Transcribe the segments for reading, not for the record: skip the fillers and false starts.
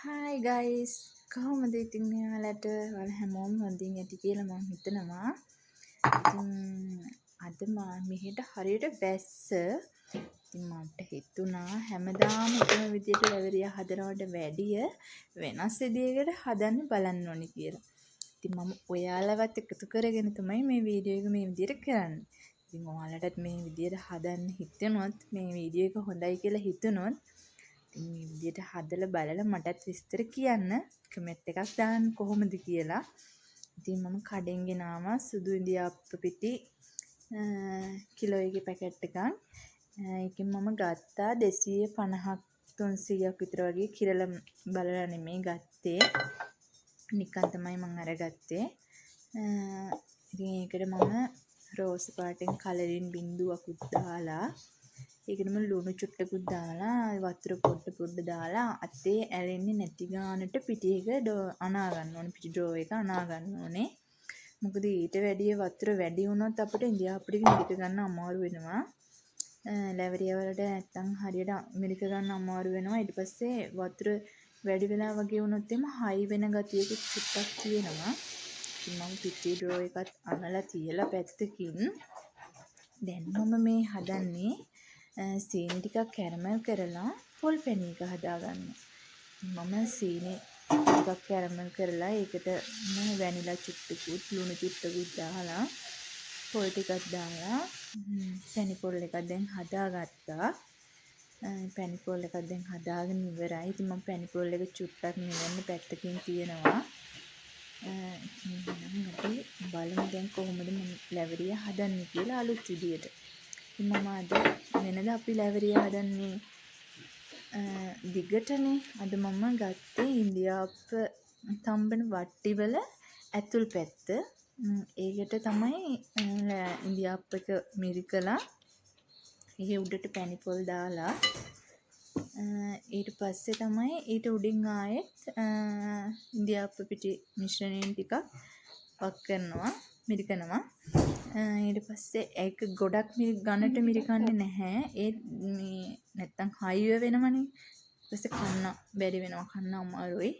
Hi guys, කොහොමද ඉතින් ඔයාලට ඔයාලා හැමෝම හොඳින් ඇති කියලා මම හිතනවා. ඉතින් අද මෙහෙට හරියට වැස්ස. ඉතින් මට හිතුණා හැමදාම එකම විදියට ලැබරියා හදනවට වැඩිය වෙනස් විදියකට හදන්න බලන්න ඕනි කියලා. ඉතින් මම ඔයාලවත් එකතු කරගෙන තමයි මේ වීඩියෝ එක මේ විදියට කරන්නේ. ඉතින් ඔයාලටත් මේ විදියට හදන්න හිතෙනොත් මේ වීඩියෝ එක හොඳයි කියලා හිතුනොත් මේ විදියට හදලා බලලා මටත් විස්තර කියන්න කමෙන්ට් එකක් දාන්න කොහොමද කියලා. ඉතින් මම කඩෙන් ගෙනාවා සුදු ඉන්දියාප්ප පිටි කිලෝ එකේ පැකට් එකක්. ඒකෙන් මම ගත්තා 250ක් 300ක් විතර වගේ කිරලා බලලා නෙමෙයි ගත්තේ. නිකන් තමයි මම අරගත්තේ. ඉතින් ඒකට මම රෝස් පාටින් කලරින් බින්දුවකුත් දාලා ඒකටම ලුණු චුට්ටකුත් දාලා වතුර පොඩ්ඩ දාලා අතේ ඇලෙන්නේ නැති ගානට පිටි එක අනා ගන්න ඕනේ. පිටි ඩ්‍රෝ එක අනා ගන්න ඕනේ. මොකද ඊට වැඩිය වතුර වැඩි වුණොත් අපිට ඉන්දියාප්පිට මිරික ගන්න අමාරු වෙනවා. ලැබරියා වලට නැත්තම් හරියට මිරික ගන්න අමාරු වෙනවා. ඊට පස්සේ වතුර වැඩි වෙලා වගේ වුණොත් එම හයි වෙන ගතියකුත් චුට්ටක් තියෙනවා. ඉතින් මම පිටි ඩ්‍රෝ එකත් අනලා තියලා පැත්තකින් දැන් මම මේ හදන්නේ සීනි ටිකක් කැරමල් කරලා පොල් පැණි එක හදාගන්න. මම සීනි ටිකක් කැරමල් කරලා ඒකට වැනිලා චුට්ටකුත් ලුණු චුට්ටකුත් දාලා පොල් ටිකක් දාලා පැණි පොල් එකක් දැන් හදාගත්තා. පැණි පොල් එකක් දැන් හදාගෙන ඉවරයි. ඉතින් මම පැණි පොල් එක චුට්ටක් නිවන්න පැත්තකින් තියනවා. ඉතින් අපි බලමු දැන් කොහොමද මම ලැබරියා හදන්නේ කියලා අලුත් විදියට. මම අද වෙනද අපි ලැබරියා හදන්නේ දිගටනේ. අද මම ගත්තේ ඉන්දියාප්ප තම්බන වට්ටිවල ඇතුල් පැත්ත. ඒකට තමයි ඉන්දියාප්ප එක මිරිකලා ඒ උඩට පැණි පොල් දාලා ඊට පස්සේ තමයි ඊට උඩින් ආයෙත් ඉන්දියාප්ප පිටි මිශ්‍රණයෙන් ටිකක් වක් කරනවා මිරිකනවා. ඊට පස්සේ ඒක ගොඩක් ගණට මිරිකන්නේ නැහැ. ඒ මේ නැත්තම් හයිව වෙනවනේ. ඊට පස්සේ කන්න බැරි වෙනවා. කන්න අමාරුයි.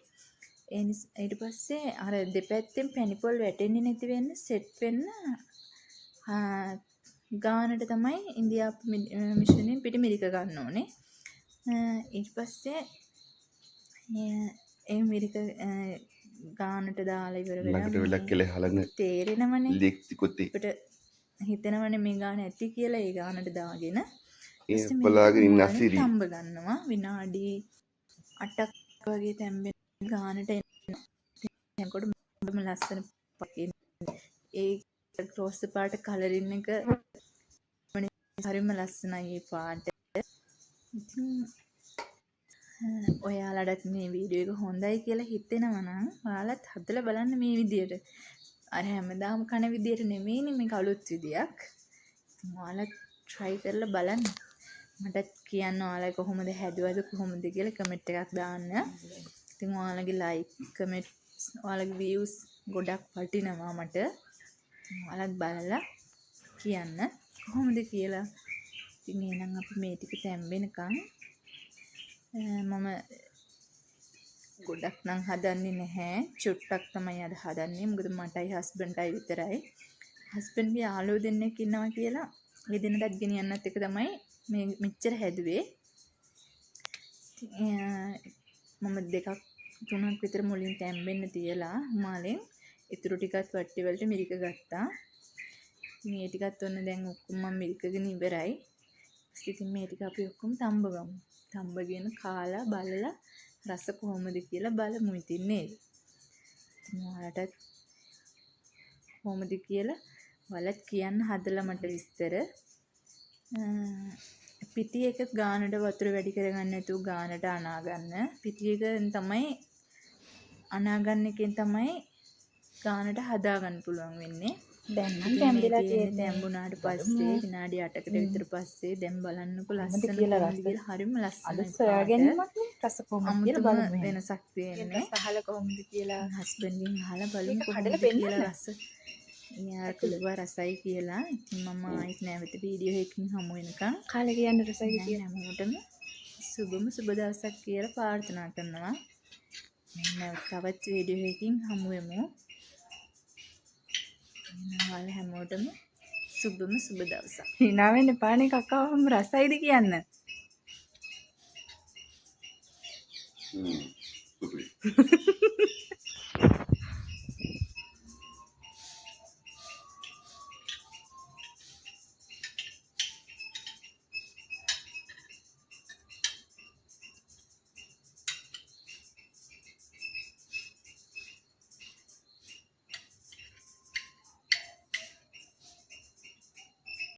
ඊට පස්සේ අර දෙපැත්තෙන් පැණි පොල් වැටෙන්නේ නැති වෙන්න සෙට් වෙන්න ගානට තමයි ඉන්දියාප්ප මිශ්‍රණයෙන් පිටි මිරික ගන්න ඕනේ. ඊට පස්සේ ඒ මිරික ගානට දාලා ඉවර වෙලා තේරෙනවනේ අපිට හිතෙනවනේ මේ ගාන ඇති කියලා ඒ ගානට දාගෙන තම්බ ගන්නවා විනාඩි 8ක් වගේ තැම්බෙන ගානට එනකොට බොහොම ලස්සන ඒ රෝස් පාට කලරින් එක හරිම ලස්සනයි ඒ පාට. ඉතින් ඔයාලටත් මේ වීඩියෝ එක හොඳයි කියලා හිතෙනවා නම් ඔයාලත් හදලා බලන්න මේ විදියට. අර හැමදාම කන විදියට නෙමෙයිනේ මේක අලුත් විදියක්. ඉතින් ඔයාලා try කරලා බලන්න. මටත් කියන්න ඔයාලා කොහොමද හැදුවද කොහොමද කියලා කමෙන්ට් එකක් දාන්න. ඉතින් ඔයාලගේ like comment ඔයාලගේ views ගොඩක් වටිනවා මට. ඔයාලත් බලලා කියන්න කොහොමද කියලා. ඉතින් එහෙනම් අපි මේ ටික තැම්බෙනකන් මම ගොඩක් නම් හදන්නේ නැහැ. චුට්ටක් තමයි අද හදන්නේ. මොකද මටයි හස්බන්ඩ්ටයි විතරයි. හස්බන්ඩ්ගේ යාළුවෝ දෙන්නෙක් ඉන්නවා කියලා ඒ දෙන්නටත් ගෙනියන්නත් එක තමයි මේ මෙච්චර හැදුවේ. මම 2ක් 3ක් විතර මුලින් තැම්බෙන්න තියලා මාලෙන් ඉතුරු ටිකත් වට්ටි වලට මිරික ගත්තා. මේ ටිකත් ඔන්න දැන් ඔක්කොම මම මිරිකගෙන ඉවරයි. ඉතින් මේ ටික අපි ඔක්කොම තම්බගමු. තම්බගෙන කාලා බලලා රස කොහොමද කියලා බලමු ඉතින් නේද. ඉතින් ඔයාලටත් කොහොමද කියලා ඔයාලත් කියන්න හදලා මට විස්තර. පිටි එක ගානට වතුර වැඩි කරගන්න නැතුව ගානට අනා ගන්න. පිටි එකෙන් තමයි අනා ගන්න එකෙන් තමයි ගානට හදා ගන්න පුළුවන් වෙන්නේ. දැන් නම් තැම්බිලා තියෙන්නේ. තැම්බුණාට පස්සේ විනාඩි 8කට විතර පස්සේ දැන් බලන්නකො ලස්සන කියලා හරිම ලස්සනයි. අද සොයාගැනීමක් නේ රස කොහොමද කියලා බලමු. වෙනසක් තියෙන්නේ. අහලා කොහොමද කියලා හස්බන්ඩ්ගෙන් අහලා බලමු කොහොමද කියලා රස. එයා කිව්වා රසයි කියලා. ඉතින් මම ආයෙත් නැවත වීඩියෝ එකකින් හමු වෙනකන් කාලේ කියන්න රසයි කියලා හැමෝටම සුබම සුබ දවසක් කියලා ප්‍රාර්ථනා කරනවා. මෙන්න තවත් වීඩියෝ එකකින් හමු වෙමු. ඔයාලා හැමෝටම සුබම සුබ දවසක්. hina වෙන්න එපානේ කක්කවම රසයිද කියන්න.